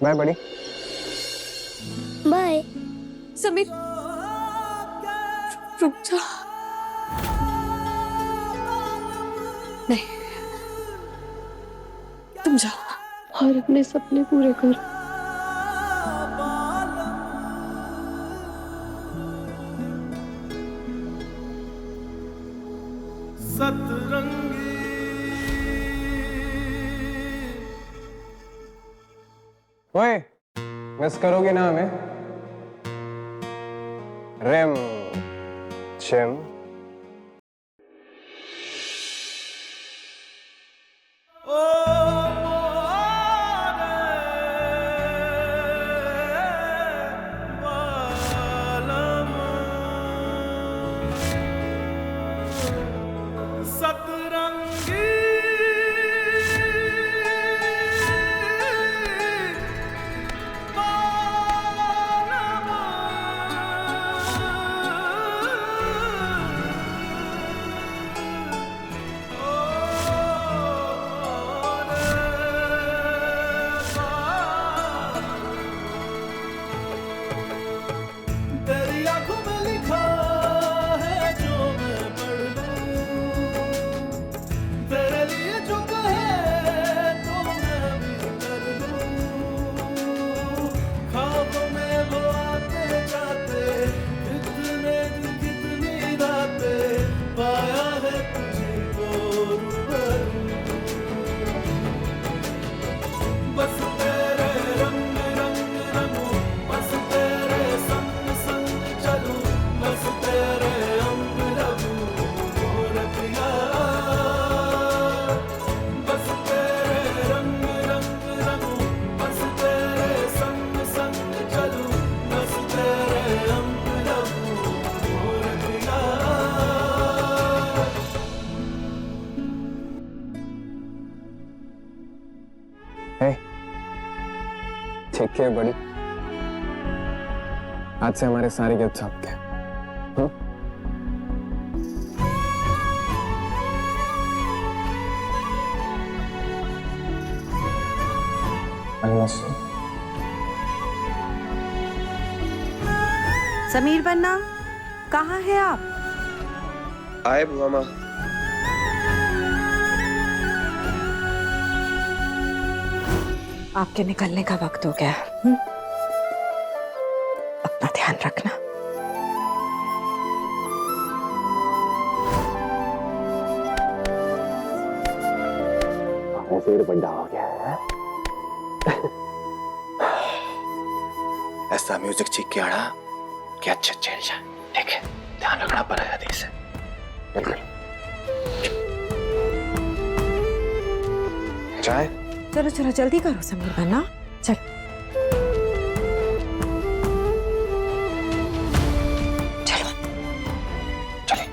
Bye बड़ी। Bye. Sameer रुक जा। नहीं, तुम जाओ और अपने सपने पूरे करो। सतरंगी ओए, मिस करोगे ना हमें? रेम चिम। सतरंगी तेरी आंखों में लिखा है जो मैं पढ़ लूं, तेरे लिए जो कहे तो मैं भी कर लूं। ख्वाबों में वो आते जाते, कितने दिन कितनी रातें, पाया है तुझे को रूबरू। बस तेरे रंग रंग रंगूं, बस तेरे संग संग चलूं, बस तेरे अंग लगूं गोरखिया। बस तेरे रंग रंग रंगूं, बस तेरे संग संग चलूं, बस तेरे अंग लगूं गोरखिया। हे, ठीक है बड़ी। आज से हमारे सारे गिफ्ट आपके। समीर बन्ना, कहाँ हैं आप? आए बुआ माँ। आपके निकलने का वक्त हो गया। अपना ध्यान रखना। सिर बड़ा हो गया है। ऐसा म्यूजिक चीख के आड़ा कि अच्छे चल जाए। ठीक है, ध्यान रखना पड़ेगा दी से। बिल्कुल। चाय? चलो चलो जल्दी करो समीर बन्ना, चल। चलो चले।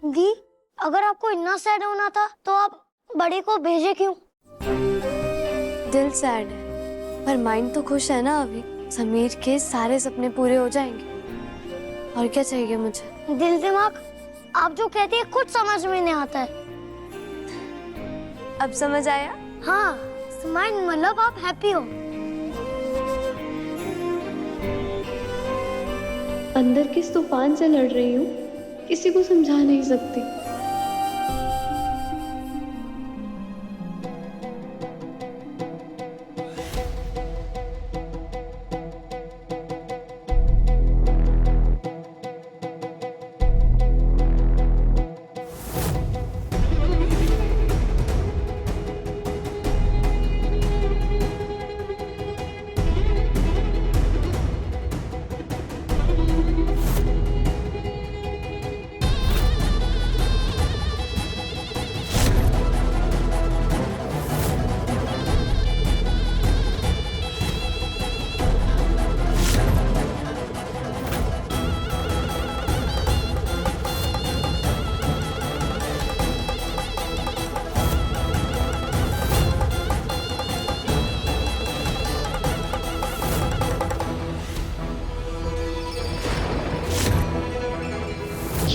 दी, अगर आपको इतना सैड होना था तो आप बड़ी को भेजे क्यों? दिल सैड है पर माइंड तो खुश है ना। अभी समीर के सारे सपने पूरे हो जाएंगे और क्या चाहिए मुझे। दिल दिमाग आप जो कहती है कुछ समझ में नहीं आता है। अब समझ आया? हाँ, स्माइल मतलब आप हैप्पी हो। अंदर किस तूफान से लड़ रही हूँ, किसी को समझा नहीं सकती।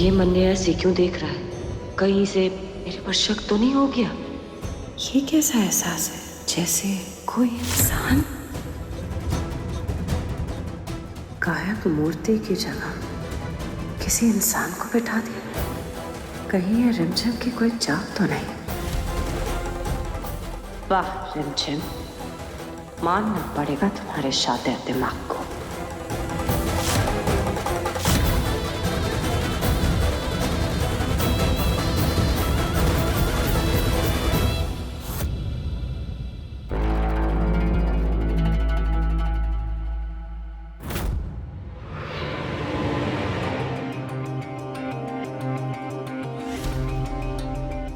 ये मन्ने ऐसे क्यों देख रहा है? कहीं से मेरे पर शक तो नहीं हो गया? ये कैसा एहसास है, जैसे कोई इंसान गायब मूर्ति की जगह किसी इंसान को बिठा दिया। कहीं ये रिमझिम की कोई चाल तो नहीं? वाह रिमझिम, मानना पड़ेगा तुम्हारे शातिर दिमाग को।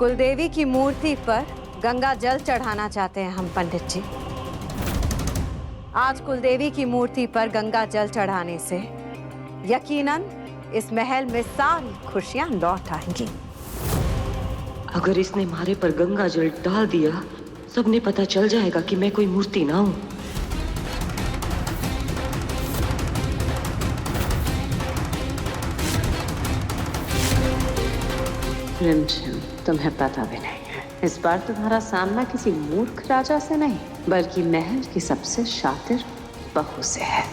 कुलदेवी की मूर्ति पर गंगा जल चढ़ाना चाहते हैं हम पंडित जी। आज कुलदेवी की मूर्ति पर गंगा जल चढ़ाने से यकीनन इस महल में सारी खुशियां लौट आएंगी। अगर इसने हमारे पर गंगा जल डाल दिया, सबने पता चल जाएगा कि मैं कोई मूर्ति ना हूं। रिमझिम, तुम्हें पता भी नहीं है, इस बार तुम्हारा सामना किसी मूर्ख राजा से नहीं, बल्कि महल की सबसे शातिर बहू से है।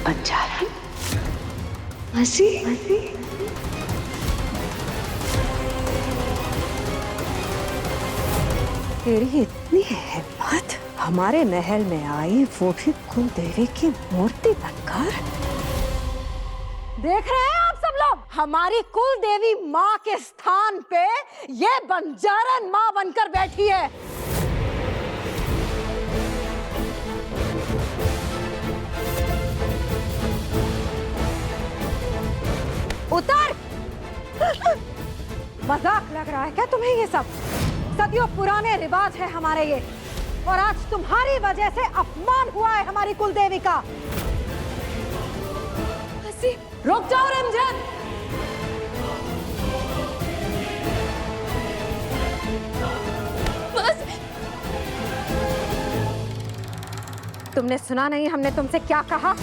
बंजारन, मसी, तेरी इतनी हिम्मत, हमारे महल में आई वो भी कुलदेवी की मूर्ति बनकर। देख रहे हैं आप सब लोग, हमारी कुलदेवी माँ के स्थान पे ये बंजारन माँ बनकर बैठी है। उतर! मजाक लग रहा है क्या तुम्हें ये सब? सदियों पुराने रिवाज है हमारे ये, और आज तुम्हारी वजह से अपमान हुआ है हमारी कुलदेवी का। रुक जाओ रिमझिम! बस। तुमने सुना नहीं हमने तुमसे क्या कहा?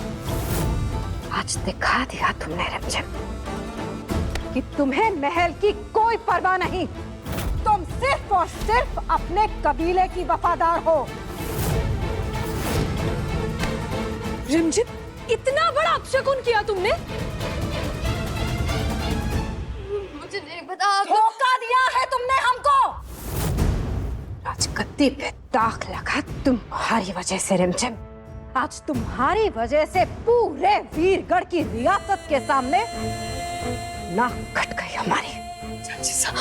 आज दिखा दिया तुमने रिमझिम कि तुम्हें महल की कोई परवाह नहीं। तुम सिर्फ और सिर्फ अपने कबीले की वफादार हो। रिमझिम, इतना बड़ा अपशकुन किया तुमने? मुझे नहीं पता। धोखा दिया है तुमने हमको। राजगद्दी पे दाग लगा तुम्हारी वजह से रिमझिम। आज तुम्हारी वजह से पूरे वीरगढ़ की रियासत के सामने नाक कट गई हमारी। चाची साहब,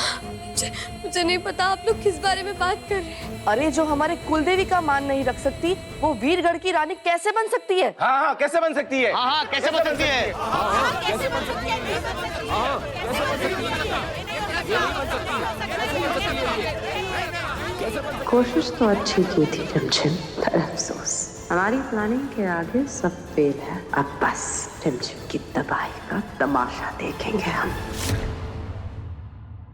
मुझे नहीं पता आप लोग किस बारे में बात कर रहे हैं। अरे जो हमारे कुलदेवी का मान नहीं रख सकती, वो वीरगढ़ की रानी कैसे बन सकती है? हाँ, कैसे बन सकती है? हाँ, कैसे बन सकती है? कोशिश तो अच्छी की थी रिमझिम, पर अफसोस हमारी प्लानिंग के आगे सब फेल है। अब बस रिमझिम की तबाही का तमाशा देखेंगे हम।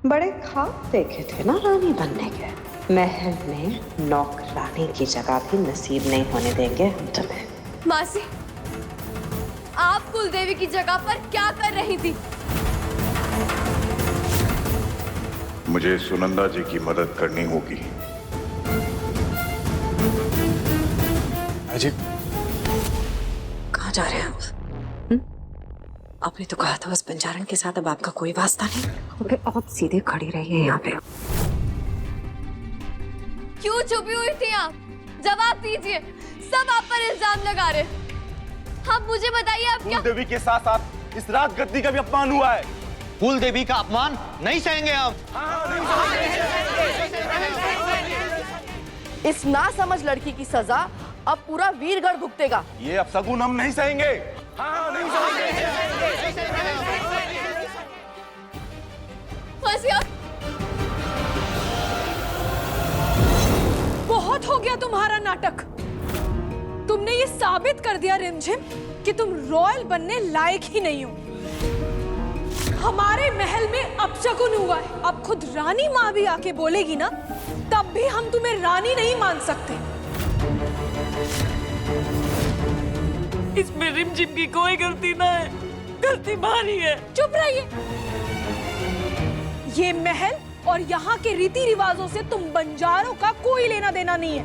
बड़े ख्वाब देखे थे ना रानी बनने के, महल में नौकरानी की जगह भी नसीब नहीं होने देंगे हम तुम्हें। मासी, आप कुलदेवी की जगह पर क्या कर रही थी? मुझे सुनंदा जी की मदद करनी होगी। अजय, कहाँ जा रहे हैं आप? आपने तो कहा था उस बंजारन के साथ अब आपका कोई वास्ता नहीं। अबे आप सीधे खड़ी रहिए यहाँ पे। क्यों छुपी हुई थी आप? जवाब दीजिए। सब आप पर इल्जाम लगा रहे। आप मुझे बताइए, आप क्या? कुलदेवी के साथ साथ इस राजगद्दी का भी अपमान हुआ है। कुलदेवी का अपमान नहीं सहेंगे हम। इस नासमझ लड़की की सजा अब पूरा वीरगढ़ भुगतेगा। ये अपशगुन हम नहीं सहेंगे। हाँ, नहीं सहेंगे। बहुत हो गया तुम्हारा नाटक। तुमने ये साबित कर दिया रिमझिम कि तुम रॉयल बनने लायक ही नहीं हो। हमारे महल में अपशगुन हुआ है। अब खुद रानी माँ भी आके बोलेगी ना, तब भी हम तुम्हें रानी नहीं मान सकते। इसमें रिमझिम की कोई गलती ना है, गलती हमारी है। चुप रहिए। ये महल और यहाँ के रीति रिवाजों से तुम बंजारों का कोई लेना देना नहीं है।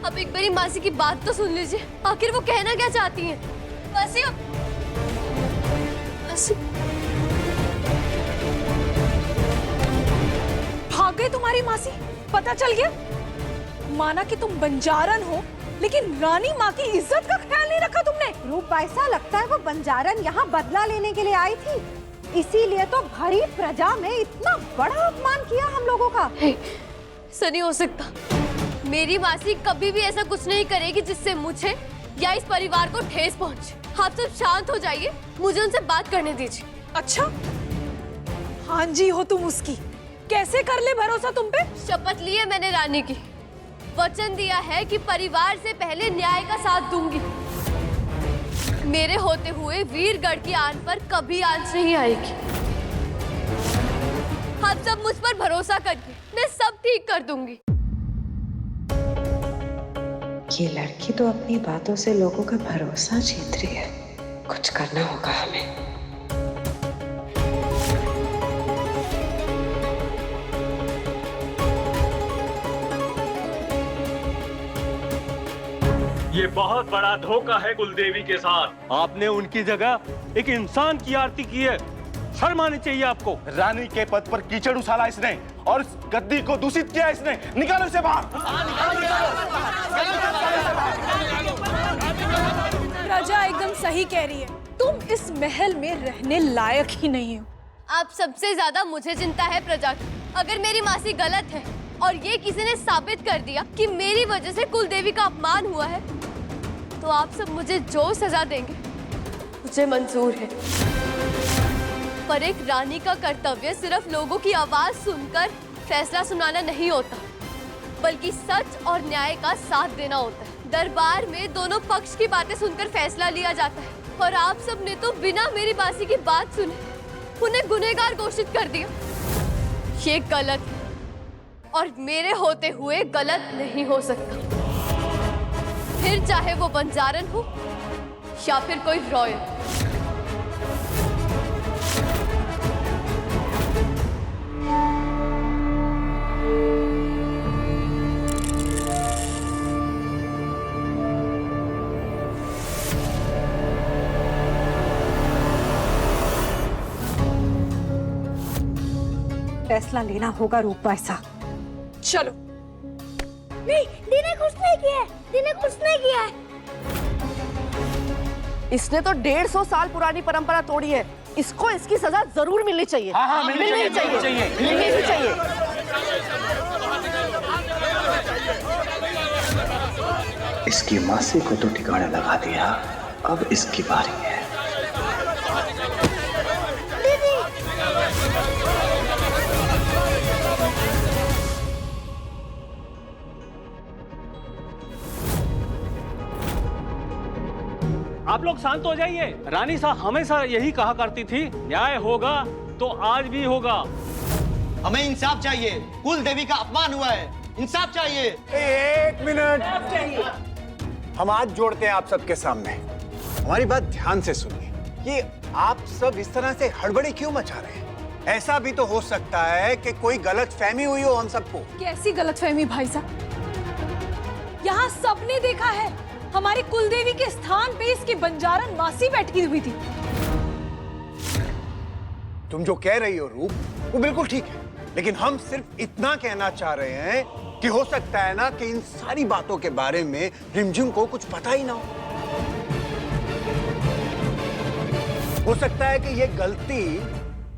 अब एक बारी मासी की बात तो सुन लीजिए, आखिर वो कहना क्या चाहती हैं। मासी मासी भाग गई तुम्हारी मासी, पता चल गया। माना कि तुम बंजारन हो, लेकिन रानी माँ की इज्जत का ख्याल नहीं रखा तुमने। रूप ऐसा लगता है वो बंजारन यहाँ बदला लेने के लिए आई थी, इसीलिए तो भरी प्रजा में इतना बड़ा अपमान किया हम लोगों का। ऐसा नहीं हो सकता। मेरी मासी कभी भी ऐसा कुछ नहीं करेगी जिससे मुझे या इस परिवार को ठेस पहुंचे। आप सब शांत हो जाइए, मुझे उनसे बात करने दीजिए। अच्छा, हाँ जी हो तुम उसकी। कैसे कर ले भरोसा तुम पे? शपथ ली है मैंने रानी की, वचन दिया है कि परिवार से पहले न्याय का साथ दूंगी। मेरे होते हुए वीरगढ़ की आन पर कभी आंच नहीं आएगी। आप सब मुझ पर भरोसा करिए, मैं सब ठीक कर दूंगी। ये लड़की तो अपनी बातों से लोगों का भरोसा जीत रही है। कुछ करना होगा हमें। ये बहुत बड़ा धोखा है कुलदेवी के साथ। आपने उनकी जगह एक इंसान की आरती की है। शर्म आनी चाहिए आपको। रानी के पद पर कीचड़ उछाला इसने और इस गद्दी को दूषित किया इसने। निकालो इसे बाहर। प्रजा एकदम सही कह रही है, तुम इस महल में रहने लायक ही नहीं हो। आप सबसे ज्यादा मुझे चिंता है प्रजा की। अगर मेरी मासी गलत है और ये किसी ने साबित कर दिया कि मेरी वजह से कुलदेवी का अपमान हुआ है, तो आप सब मुझे जो सजा देंगे मुझे मंजूर है। पर एक रानी का कर्तव्य सिर्फ लोगों की आवाज सुनकर फैसला सुनाना नहीं होता, बल्कि सच और न्याय का साथ देना होता है। दरबार में दोनों पक्ष की बातें सुनकर फैसला लिया जाता है, और आप सब ने तो बिना मेरी मासी की बात सुने उन्हें गुनहगार घोषित कर दिया। ये गलत है और मेरे होते हुए गलत नहीं हो सकता, फिर चाहे वो बंजारन हो या फिर कोई रॉयल। फैसला लेना होगा रूपा ऐसा। चलो। नहीं, दी ने कुछ नहीं किया है, दी ने कुछ नहीं किया है। इसने तो 150 साल पुरानी परंपरा तोड़ी है। इसको इसकी सजा जरूर मिलनी चाहिए। हाँ, मिलनी चाहिए। मिलनी ही चाहिए। इसकी मासी को तो ठिकाने लगा दिया, अब इसकी बारी है। आप लोग शांत हो जाइए। रानी साहब हमेशा यही कहा करती थी, न्याय होगा तो आज भी होगा। हमें इंसाफ चाहिए। कुल देवी का अपमान हुआ है, इंसाफ चाहिए। एक मिनट, हम हाथ जोड़ते हैं आप सबके सामने। हमारी बात ध्यान से सुनिए। ये आप सब इस तरह से हड़बड़ी क्यों मचा रहे हैं? ऐसा भी तो हो सकता है कि कोई गलतफहमी हुई हो हम सबको। कैसी गलतफहमी भाई साहब? यहाँ सबने देखा है, हमारी कुलदेवी के स्थान पे इसकी बंजारन मासी बैठी हुई थी। तुम जो कह रही हो रूप, वो बिल्कुल ठीक है, लेकिन हम सिर्फ इतना कहना चाह रहे हैं कि हो सकता है ना कि इन सारी बातों के बारे में रिमझिम को कुछ पता ही ना हो सकता है कि ये गलती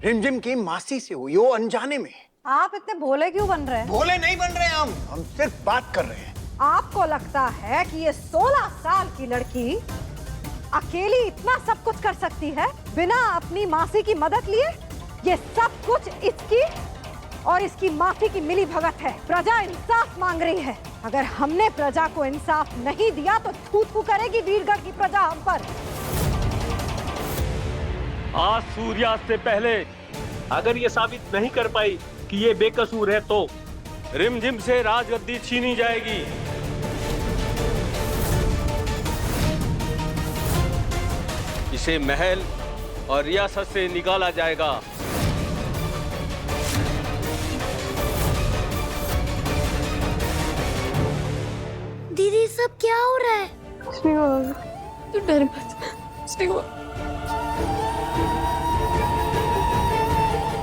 रिमझिम की मासी से हुई हो अनजाने में। आप इतने भोले क्यों बन रहे हैं? भोले नहीं बन रहे हम सिर्फ बात कर रहे हैं। आपको लगता है कि ये 16 साल की लड़की अकेली इतना सब कुछ कर सकती है बिना अपनी मासी की मदद लिए? ये सब कुछ इसकी और इसकी मासी की मिली भगत है। प्रजा इंसाफ मांग रही है। अगर हमने प्रजा को इंसाफ नहीं दिया तो थू थू करेगी वीरगढ़ की प्रजा हम पर। आज सूर्यास्त से पहले अगर ये साबित नहीं कर पाई कि ये बेकसूर है तो रिमझिम से राजगद्दी छीनी जाएगी। इसे महल और रियासत से निकाला जाएगा। दीदी सब क्या हो रहा है? तू डर मत।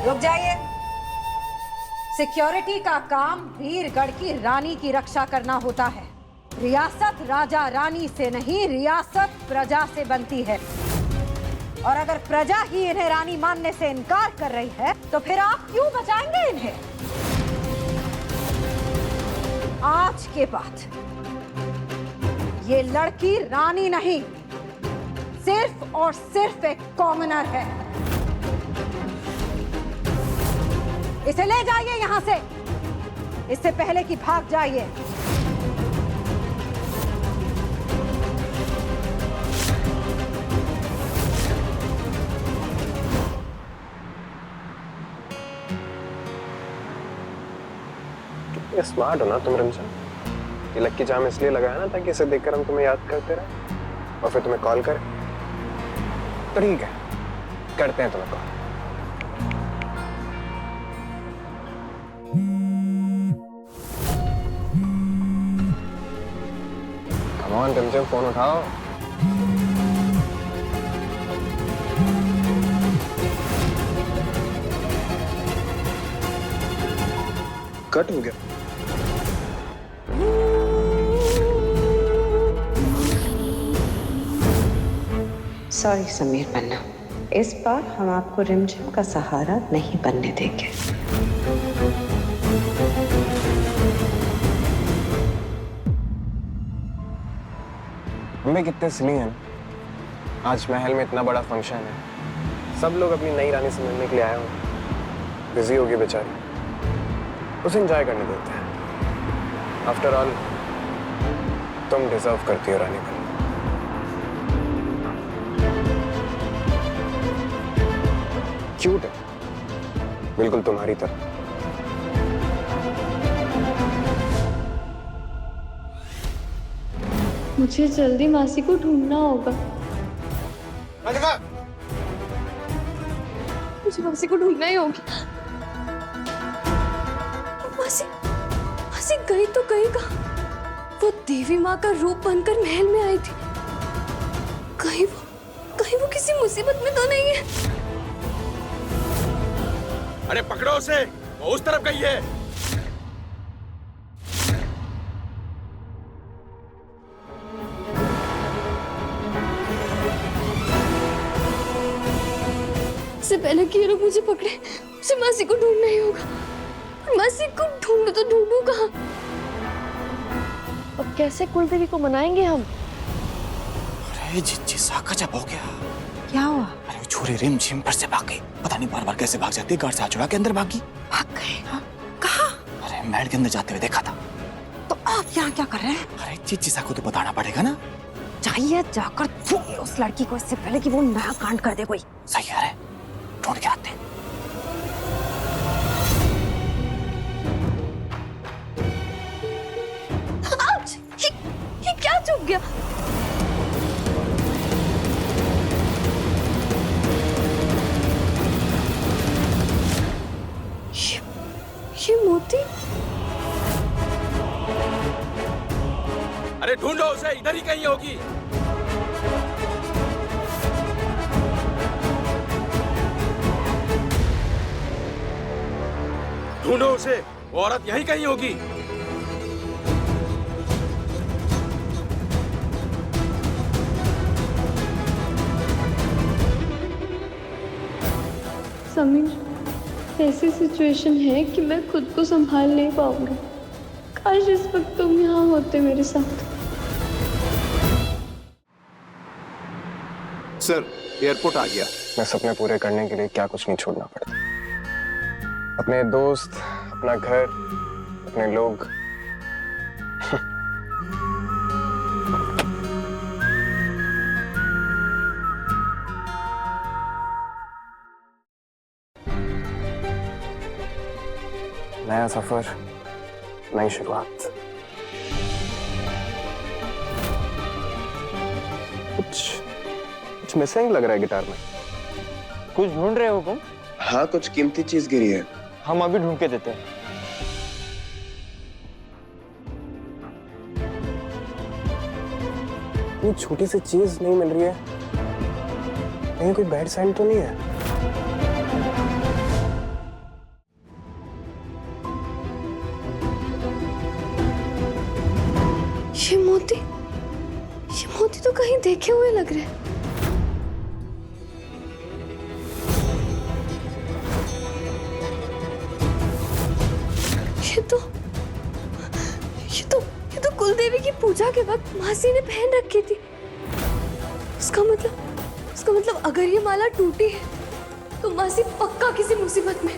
रुक जाइए। सिक्योरिटी का काम वीरगढ़ की रानी की रक्षा करना होता है। रियासत राजा रानी से नहीं, रियासत प्रजा से बनती है। और अगर प्रजा ही इन्हें रानी मानने से इनकार कर रही है तो फिर आप क्यों बचाएंगे इन्हें? आज के बाद ये लड़की रानी नहीं, सिर्फ और सिर्फ एक कॉमनर है। इसे ले जाइए यहां से, इससे पहले कि भाग जाइए। कितने स्मार्ट हो ना तुम रिमझिम। ये लक्की चार्म इसलिए लगाया ना ताकि इसे देखकर हम तुम्हें याद करते रहे और फिर तुम्हें कॉल करें। तो ठीक है, करते हैं तुम्हें कॉल। कम ऑन रिमझिम, फोन उठाओ। कट हो गया। सॉरी समीर पन्ना, इस बार हम आपको रिमझिम का सहारा नहीं बनने देंगे। हमें कितने सिली हैं। आज महल में इतना बड़ा फंक्शन है, सब लोग अपनी नई रानी से मिलने के लिए आए होंगे। बिजी होगी बेचारी, उसे एंजॉय करने देते हैं। आफ्टर ऑल तुम डिजर्व करती हो रानी बनना। क्यूट है, बिल्कुल तुम्हारी तरह। मुझे जल्दी मासी को ढूंढना होगा। मुझे मासी को ढूंढना ही होगा। मासी, मासी गई तो गई कहाँ? वो देवी माँ का रूप बनकर महल में आई थी। कहीं वो किसी मुसीबत में तो नहीं है? अरे पकड़ो उसे, वो उस तरफ गई है। इससे पहले कि ये लोग मुझे पकड़े, मुझे मासी को ढूंढना ही होगा। मासी को ढूंढू तो ढूंढू कहाँ? अब कैसे कुलदेवी को मनाएंगे हम? अरे जिज्जी साका जब हो गया। क्या हुआ? अरे वो छोरी रिमझिम पर से भाग गई। पता नहीं बार बार कैसे भाग जाती है। घर से चुरा के अंदर भागी। भाग गए? हाँ? कहाँ? अरे महल के अंदर जाते हुए देखा था। तो आप यहाँ क्या कर रहे हैं? अरे जिज्जी सा को तो बताना पड़ेगा ना। चाहिए जाकर ढूंढिए उस लड़की को, इससे पहले कि वो नया कांड कर दे कोई। सही है, अरे ढूंढ के आते हैं। ये क्या चुप गया? ये मोती? अरे ढूंढो उसे, इधर ही कहीं होगी। ढूंढो उसे, वो औरत यहीं कहीं होगी। समीर, ऐसी सिचुएशन है कि मैं खुद को संभाल नहीं पाऊंगी। काश इस वक्त तुम यहाँ होते मेरे साथ। सर, एयरपोर्ट आ गया। मैं सपने पूरे करने के लिए क्या कुछ नहीं छोड़ना पड़ता। अपने दोस्त, अपना घर, अपने लोग। नया सफर, नई शुरुआत। कुछ मिसिंग लग रहा है गिटार में। कुछ ढूंढ रहे हो तुम? हाँ, कुछ कीमती चीज गिरी है। हम अभी ढूंढ के देते हैं। ये छोटी सी चीज नहीं मिल रही है, कहीं कोई बैड साइन तो नहीं है? ये मोती तो कहीं देखे हुए लग रहे हैं। ये तो कुलदेवी की पूजा के वक्त मासी ने पहन रखी थी। उसका मतलब अगर ये माला टूटी है तो मासी पक्का किसी मुसीबत में।